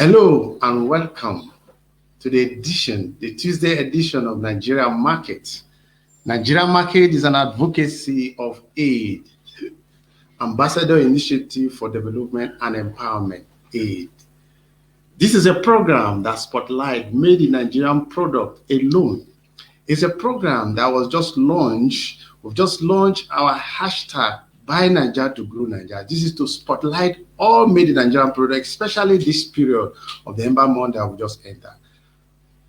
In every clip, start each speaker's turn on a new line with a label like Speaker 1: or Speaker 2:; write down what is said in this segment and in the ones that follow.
Speaker 1: Hello and welcome to the Tuesday edition of Nigeria Market. Nigeria Market is an advocacy of aid, Ambassador Initiative for Development and Empowerment, AID. This is a program that spotlights made in Nigerian product alone. It's a program that was just launched. We've just launched our hashtag Buy Nigeria to Grow Nigeria. This is to spotlight all made in Nigerian products, especially this period of the Ember month that we just entered.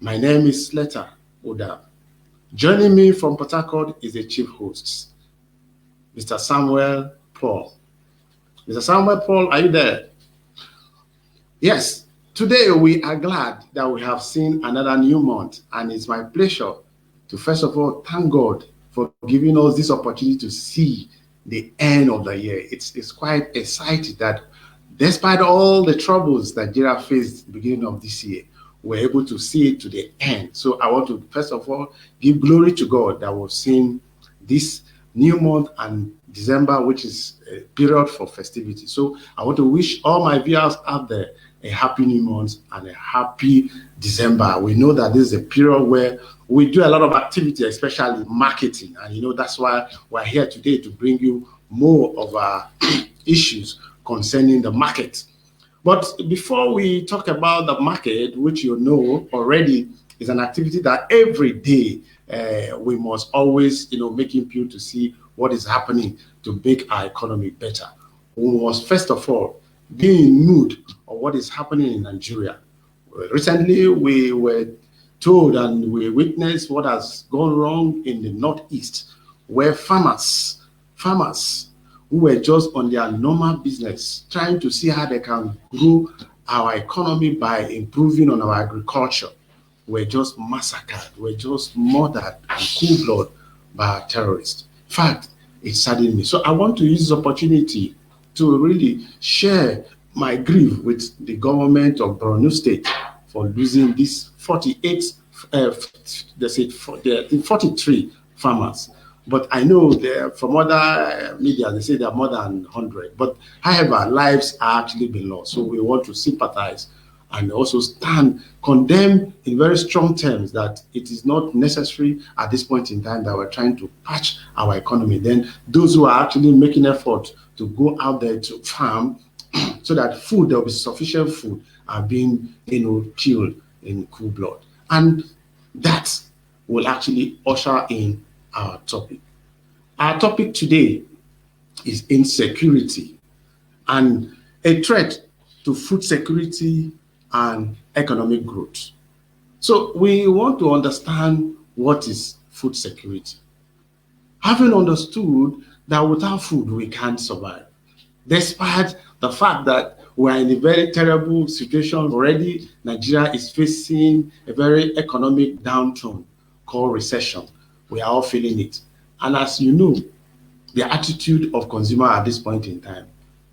Speaker 1: My name is Sleta Oda. Joining me from Port Harcourt is the chief host, Mr. Samuel Paul. Mr. Samuel Paul, are you there? Yes. Today we are glad that we have seen another new month, and it's my pleasure to first of all thank God for giving us this opportunity to see the end of the year. It's quite exciting that despite all the troubles that Nigeria faced at the beginning of this year, we're able to see it to the end. So I want to first of all give glory to God that we've seen this new month and December, which is a period for festivity. So I want to wish all my viewers out there a happy new month and a happy December. We know that this is a period where we do a lot of activity, especially marketing. And that's why we're here today to bring you more of our issues concerning the market. But before we talk about the market, which already is an activity that every day we must always, making people to see what is happening to make our economy better. We must first of all be in mood of what is happening in Nigeria. Recently, we were told and we witnessed what has gone wrong in the Northeast, where farmers who were just on their normal business, trying to see how they can grow our economy by improving on our agriculture, were just massacred, were just murdered in cool blood by terrorists. In fact, it saddened me. So I want to use this opportunity to really share my grief with the government of Borno State for losing these 43 farmers. But I know from other media, they say there are more than 100. But however, lives are actually been lost. So we want to sympathize and also condemn in very strong terms that it is not necessary at this point in time that we're trying to patch our economy. Then those who are actually making effort to go out there to farm so that there will be sufficient food are being killed in cool blood. And that will actually usher in our topic. Our topic today is insecurity and a threat to food security and economic growth. So we want to understand what is food security. Having understood that without food we can't survive, despite the fact that we are in a very terrible situation already. Nigeria is facing a very economic downturn called recession. We are all feeling it. And as you know, the attitude of consumer at this point in time,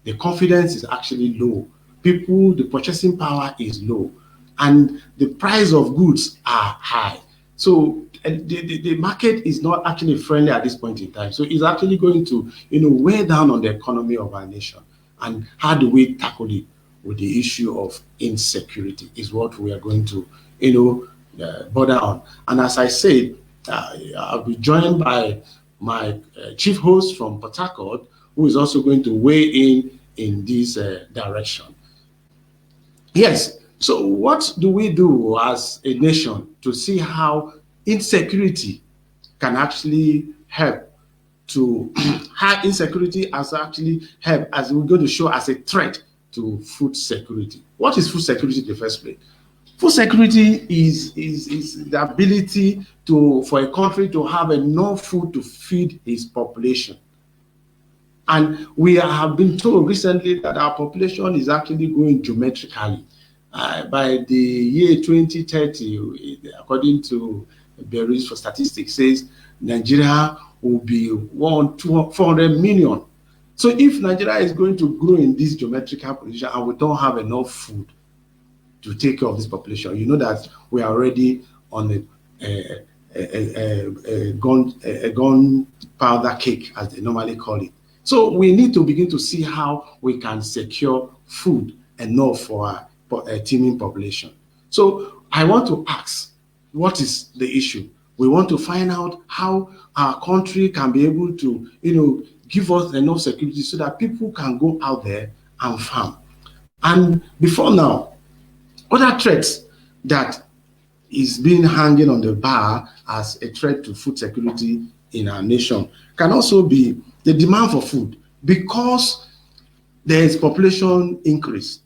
Speaker 1: the confidence is actually low. The purchasing power is low, and the price of goods are high. So the market is not actually friendly at this point in time. So it's actually going to, weigh down on the economy of our nation. And how do we tackle it with the issue of insecurity is what we are going to, border on. And as I said, I'll be joined by my chief host from Port Harcourt, who is also going to weigh in this direction. Yes. So what do we do as a nation to see how insecurity can actually help how insecurity has actually helped, as we're going to show, as a threat to food security? What is food security in the first place? Food security is the ability for a country to have enough food to feed its population. And we have been told recently that our population is actually growing geometrically. By the year 2030, according to Bureau for Statistics, says Nigeria will be 400 million. So if Nigeria is going to grow in this geometrical position and we don't have enough food to take care of this population, you know that we are already on a gunpowder cake, as they normally call it. So we need to begin to see how we can secure food enough for our teeming population. So I want to ask, what is the issue? We want to find out how our country can be able to, give us enough security so that people can go out there and farm. And before now, other threats that is being hanging on the bar as a threat to food security in our nation can also be the demand for food, because there is population increase.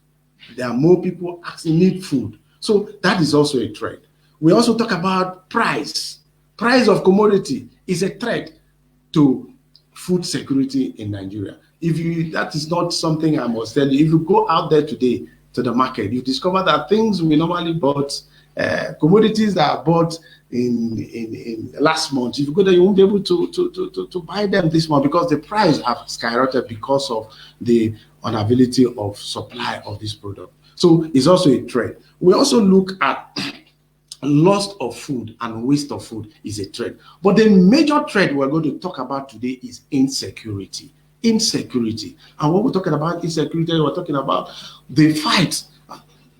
Speaker 1: There are more people asking need food. So that is also a threat. We also talk about price. Price of commodity is a threat to food security in Nigeria. That is not something I must tell you. If you go out there today to the market, you discover that things we normally bought, commodities that are bought in last month, if you go there, you won't be able to buy them this month because the price have skyrocketed because of the unavailability of supply of this product. So it's also a threat. We also look at loss of food and waste of food is a threat. But the major threat we're going to talk about today is insecurity. Insecurity. And when we're talking about insecurity, we're talking about the fight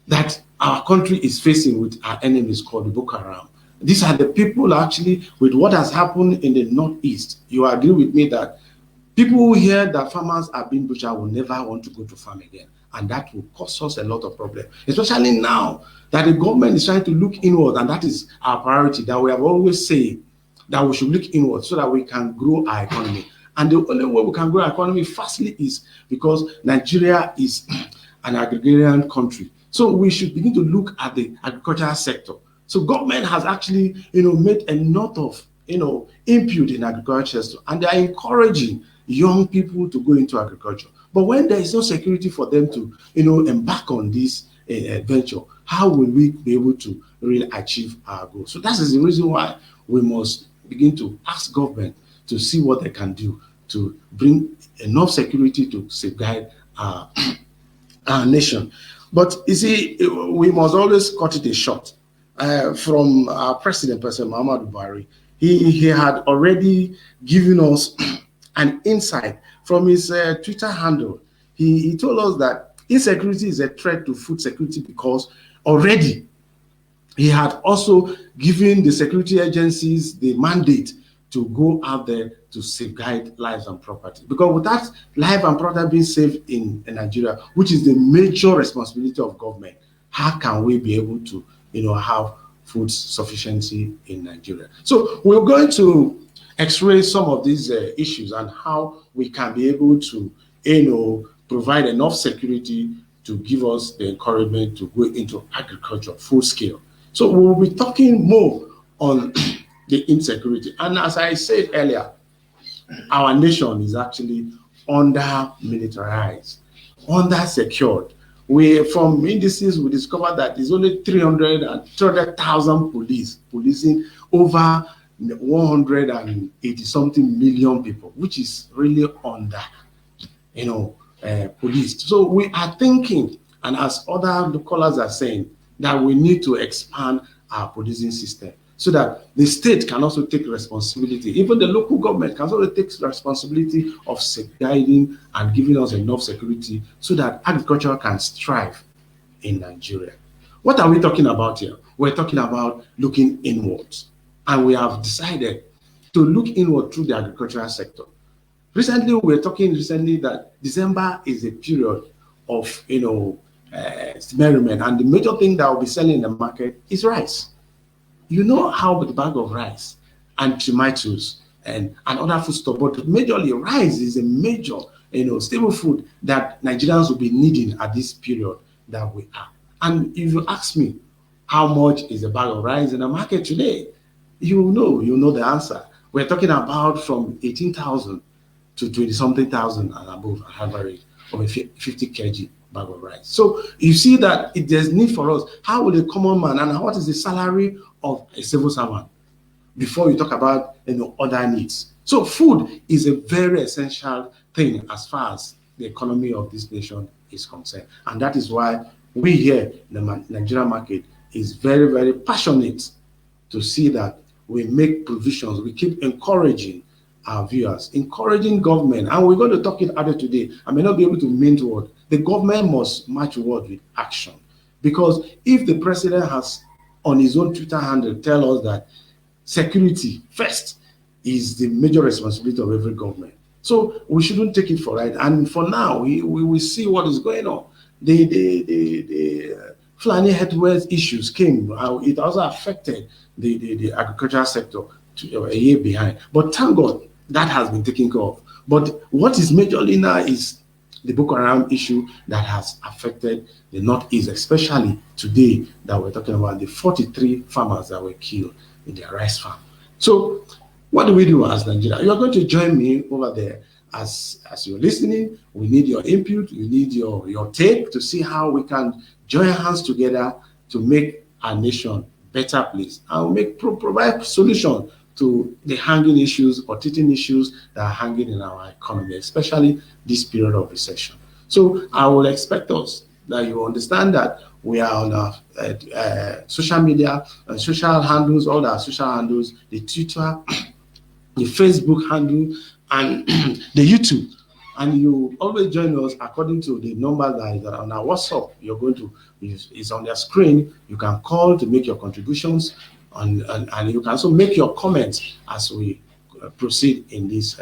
Speaker 1: that our country is facing with our enemies called the Boko Haram. These are the people actually with what has happened in the Northeast. You agree with me that people who hear that farmers are being butchered will never want to go to farm again. And that will cause us a lot of problems, especially now that the government is trying to look inward, and that is our priority, that we have always said that we should look inward so that we can grow our economy. And the only way we can grow our economy fastly is because Nigeria is an agrarian country. So we should begin to look at the agricultural sector. So government has actually, made a lot of, input in agriculture, and they are encouraging young people to go into agriculture. But when there is no security for them to, embark on this venture, how will we be able to really achieve our goal? So that is the reason why we must begin to ask government to see what they can do to bring enough security to safeguard our nation. But you see, we must always cut it short. From our President Muhammadu Buhari, he had already given us an insight from his Twitter handle. He told us that insecurity is a threat to food security because already he had also given the security agencies the mandate to go out there to safeguard lives and property. Because without life and property being safe in Nigeria, which is the major responsibility of government, how can we be able to have food sufficiency in Nigeria? So we're going to x-ray some of these issues and how we can be able to provide enough security to give us the encouragement to go into agriculture full scale. So we'll be talking more on the insecurity. And as I said earlier, our nation is actually under militarized, under secured. From indices, we discovered that there's only 300,000 police policing over 180 something million people, which is really under, policed. So we are thinking, and as other callers are saying, that we need to expand our policing system so that the state can also take responsibility. Even the local government can also take responsibility of safeguarding and giving us enough security so that agriculture can strive in Nigeria. What are we talking about here? We're talking about looking inwards. And we have decided to look inward through the agricultural sector. Recently, we were talking that December is a period of, merriment, and the major thing that will be selling in the market is rice. You know how the bag of rice and tomatoes and other foodstuff, but majorly rice is a major, stable food that Nigerians will be needing at this period that we are. And if you ask me, how much is a bag of rice in the market today? You know the answer. We're talking about from 18,000 to 20-something thousand and above average of a 50 kg bag of rice. So you see that there's need for us. How will a common man, and what is the salary of a civil servant before you talk about other needs? So food is a very essential thing as far as the economy of this nation is concerned. And that is why we here in the Nigerian market is very, very passionate to see that we make provisions. We keep encouraging our viewers, encouraging government, and we're going to talk it out today. I may not be able to mean word. The government must match word with action. Because if the president has on his own Twitter handle tell us that security first is the major responsibility of every government, so we shouldn't take it for right. And for now, we will see what is going on. The Fulani headwaters issues came. It also affected the agricultural sector a year behind. But thank God that has been taken care of. But what is majorly now is the Boko Haram issue that has affected the Northeast, especially today that we're talking about the 43 farmers that were killed in their rice farm. So what do we do as Nigeria? You're going to join me over there as you're listening. We need your input. You need your take to see how we can join hands together to make our nation better place and provide solution to the hanging issues or teething issues that are hanging in our economy, especially this period of recession. So I will expect us that you understand that we are on our social media, social handles, all our social handles, the Twitter, the Facebook handle, and the YouTube. And you always join us according to the number that is on our WhatsApp. You're going to is on their screen. You can call to make your contributions, and you can also make your comments as we proceed in this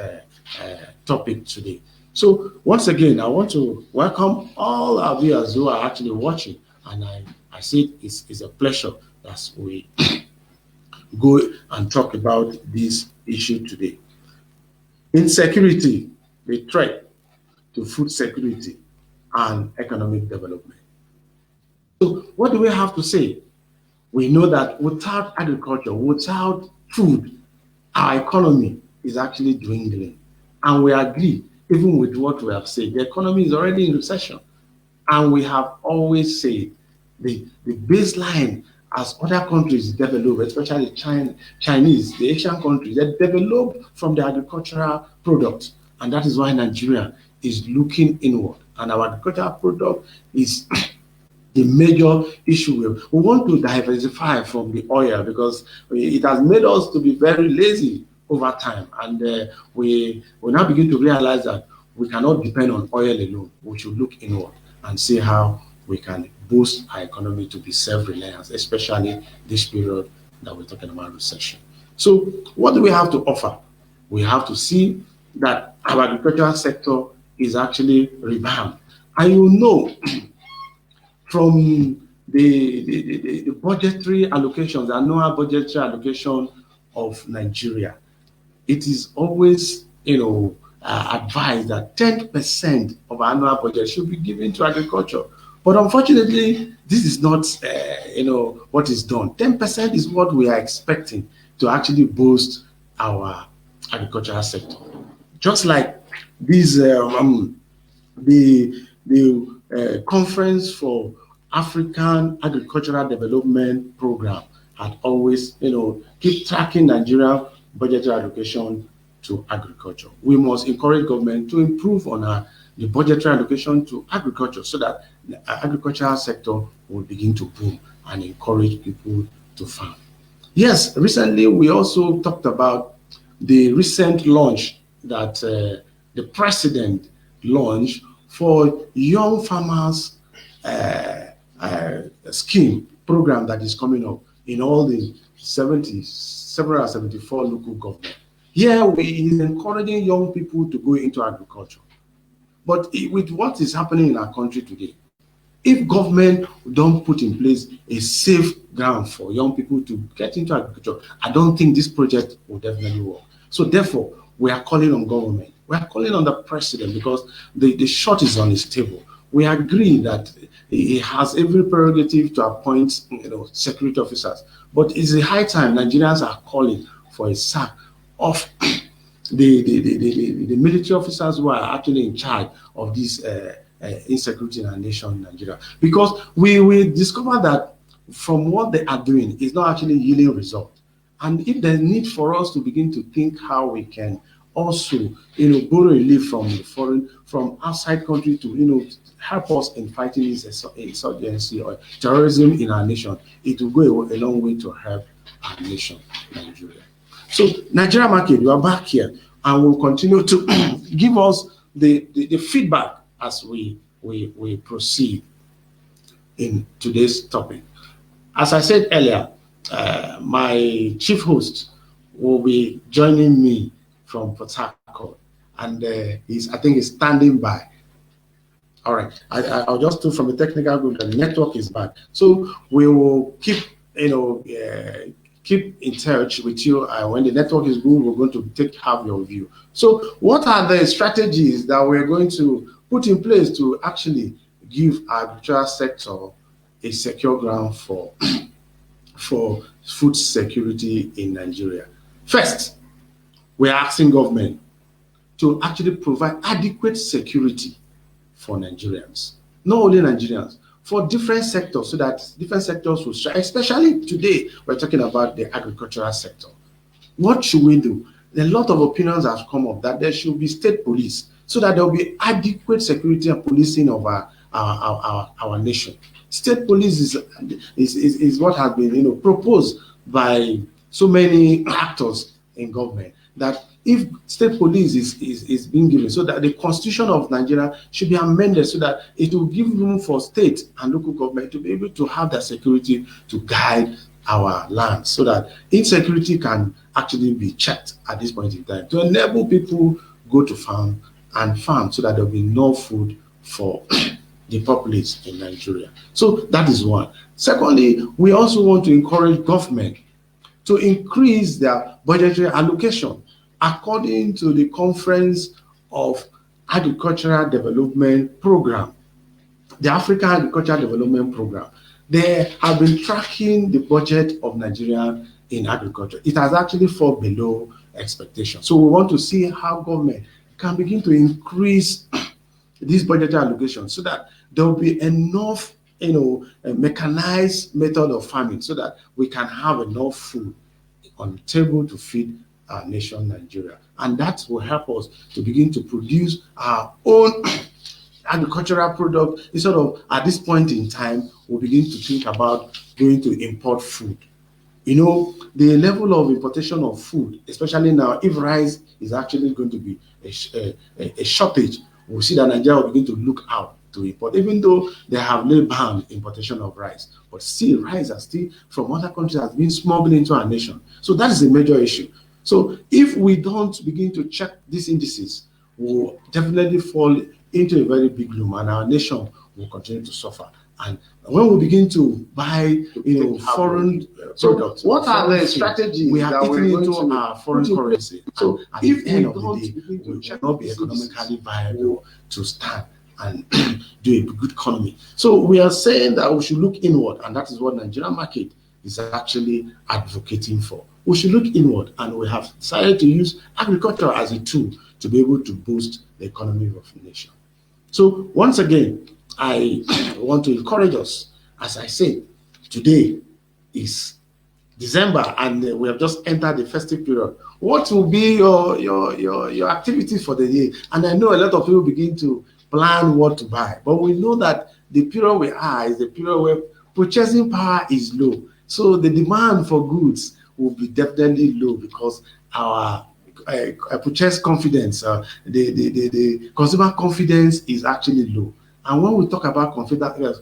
Speaker 1: topic today. So once again, I want to welcome all our viewers who are actually watching, and I say it's a pleasure as we go and talk about this issue today. Insecurity, the threat to food security and economic development. So what do we have to say? We know that without agriculture, without food, our economy is actually dwindling. And we agree, even with what we have said, the economy is already in recession. And we have always said the baseline as other countries develop, especially Chinese, the Asian countries, they develop from the agricultural products. And that is why Nigeria is looking inward. And our agricultural product is the major issue. We want to diversify from the oil because it has made us to be very lazy over time. And we now begin to realize that we cannot depend on oil alone. We should look inward and see how we can boost our economy to be self-reliant, especially this period that we're talking about recession. So what do we have to offer? We have to see that our agricultural sector is actually revamped. And you know, from the budgetary allocations, the annual budgetary allocation of Nigeria, it is always, advised that 10% of our annual budget should be given to agriculture. But unfortunately, this is not, what is done. 10% is what we are expecting to actually boost our agricultural sector. Just like this, the Conference for African Agricultural Development Program had always, keep tracking Nigerian budgetary allocation to agriculture. We must encourage government to improve on the budgetary allocation to agriculture so that the agricultural sector will begin to boom and encourage people to farm. Yes, recently we also talked about the recent launch that the president launched for young farmers scheme program that is coming up in all the 774 local governments. Here we is encouraging young people to go into agriculture. But with what is happening in our country today, if government don't put in place a safe ground for young people to get into agriculture, I don't think this project will definitely work. So therefore, we are calling on government. We are calling on the president because the shot is on his table. We agree that he has every prerogative to appoint security officers. But it's a high time Nigerians are calling for a sack of the military officers who are actually in charge of this insecurity in our nation, Nigeria. Because we discover that from what they are doing is not actually yielding results. And if there's need for us to begin to think how we can also, borrow relief from outside country to, help us in fighting this insurgency or terrorism in our nation, it will go a long way to help our nation, Nigeria. So Nigeria market, we are back here and we'll continue to give us the feedback as we proceed. in today's topic. As I said earlier, my chief host will be joining me from Port Harcourt, and I think he's standing by. All right, I'll just do from the technical group that the network is bad, so we will keep keep in touch with you. When the network is good, we're going to have your view. So, what are the strategies that we're going to put in place to actually give our agricultural sector a secure ground for for food security in Nigeria? First, we're asking government to actually provide adequate security for Nigerians, not only Nigerians, for different sectors, so that different sectors will strive. Especially today, we're talking about the agricultural sector. What should we do? A lot of opinions have come up that there should be state police, so that there will be adequate security and policing of our nation. State police is what has been proposed by so many actors in government, that if state police is being given, so that the constitution of Nigeria should be amended so that it will give room for state and local government to be able to have that security to guide our land, so that insecurity can actually be checked at this point in time, to enable people go to farm so that there will be no food for the populace in Nigeria. So that is one. Secondly, we also want to encourage government to increase their budgetary allocation according to the Conference of Agricultural Development Program, the African Agricultural Development Program. They have been tracking the budget of Nigeria in agriculture. It has actually fallen below expectation. So we want to see how government can begin to increase this budgetary allocation, so that there will be enough, mechanized method of farming, so that we can have enough food on the table to feed our nation, Nigeria. And that will help us to begin to produce our own agricultural product, instead of, at this point in time, we'll begin to think about going to import food. The level of importation of food, especially now, if rice is actually going to be a shortage, we'll see that Nigeria will begin to look out to import, even though they have no banned importation of rice. But still, rice are still from other countries has been smuggled into our nation. So that is a major issue. So if we don't begin to check these indices, we'll definitely fall into a very big gloom, and our nation will continue to suffer. And when we begin to buy, foreign products, what are the strategies we are eating into our foreign currency? So at the end of the day, we will not be economically viable to stand and do a good economy. So we are saying that we should look inward, and that is what Nigerian market is actually advocating for. We should look inward, and we have decided to use agriculture as a tool to be able to boost the economy of the nation. So once again, I want to encourage us. As I said, today is December, and we have just entered the festive period. What will be your activities for the year? And I know a lot of people begin to plan what to buy, but we know that the period we are is the period where purchasing power is low. So the demand for goods will be definitely low, because our purchase confidence, the consumer confidence is actually low. And when we talk about consumer confidence,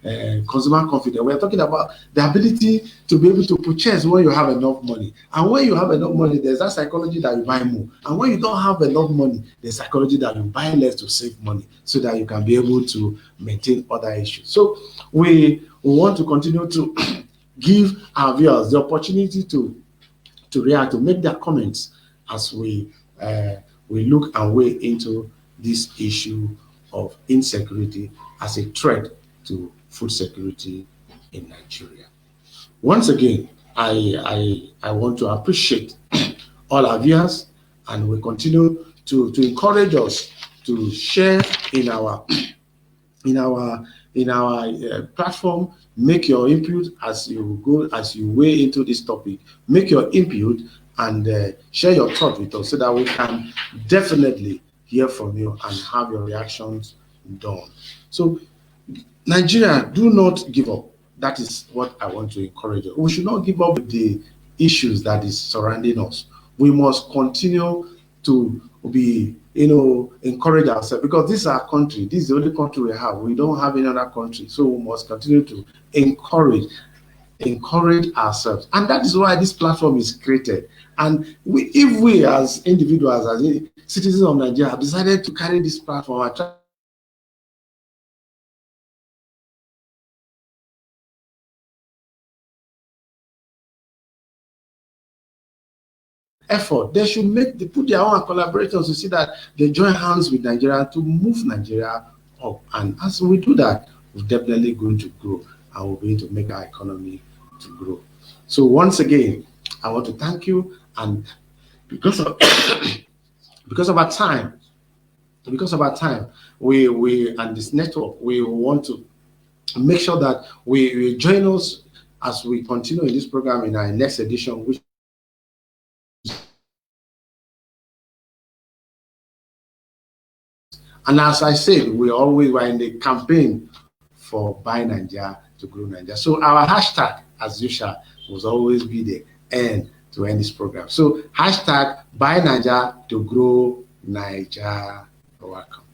Speaker 1: we're talking about the ability to be able to purchase when you have enough money. And when you have enough money, there's that psychology that you buy more. And when you don't have enough money, there's psychology that you buy less to save money, so that you can be able to maintain other issues. So we want to continue to give our viewers the opportunity to react, to make their comments as we look and weigh into this issue of insecurity as a threat to food security in Nigeria. Once again, I want to appreciate all our viewers, and we continue to encourage us to share in our platform. Make your input as you weigh into this topic. Make your input and share your thoughts with us, so that we can definitely hear from you and have your reactions done. So, Nigeria, do not give up. That is what I want to encourage you. We should not give up with the issues that is surrounding us. We must continue to be, encourage ourselves, because this is our country. This is the only country we have. We don't have any other country. So we must continue to encourage ourselves. And that is why this platform is created. And if we as individuals, as citizens of Nigeria, have decided to carry this platform and try effort, they should put their own collaborators to see that they join hands with Nigeria to move Nigeria up. And as we do that, we're definitely going to grow, and we're going to make our economy to grow. So once again, I want to thank you. And because of because of our time, we and this network, we want to make sure that we join us as we continue in this program in our next edition, which, and as I said, we always were in the campaign for Buy Nigeria to Grow Nigeria. So our hashtag, as usual, will always be the end to end this program. So hashtag Buy Nigeria to Grow Nigeria. You're welcome.